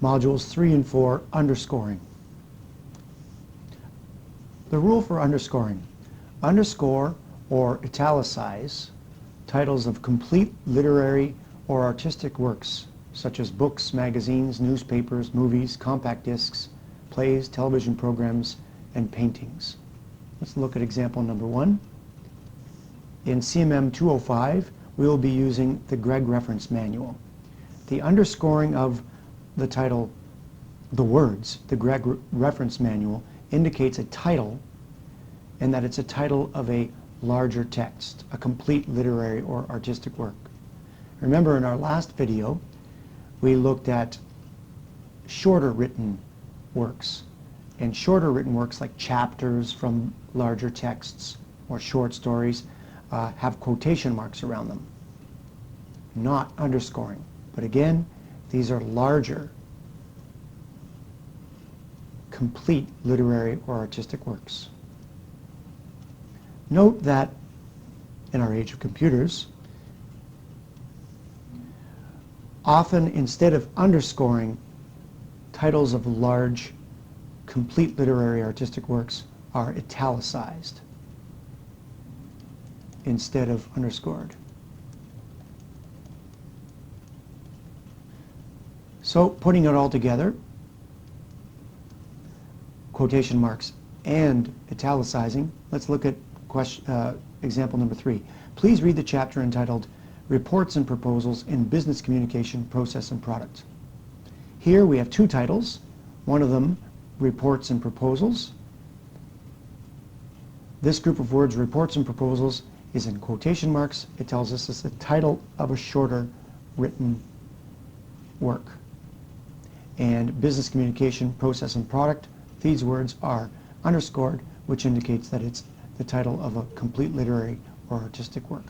Modules 3 and 4, underscoring. The rule for underscoring. Underscore or italicize titles of complete literary or artistic works, such as books, magazines, newspapers, movies, compact discs, plays, television programs, and paintings. Let's look at example number 1. In CMM 205, we will be using the Gregg Reference Manual. The underscoring of the title, the words, the Gregg Reference Manual, indicates a title and that it's a title of a larger text, a complete literary or artistic work. Remember, in our last video, we looked at shorter written works. And shorter written works like chapters from larger texts or short stories have quotation marks around them, not underscoring. But again, these are larger, complete literary or artistic works. Note that in our age of computers, often instead of underscoring, titles of large, complete literary artistic works are italicized instead of underscored. So, putting it all together, quotation marks and italicizing, let's look at example number 3. Please read the chapter entitled Reports and Proposals in Business Communication, Process and Product. Here we have two titles, one of them Reports and Proposals. This group of words, Reports and Proposals, is in quotation marks. It tells us it's the title of a shorter written work. And Business Communication, Process and Product, these words are underscored, which indicates that it's the title of a complete literary or artistic work.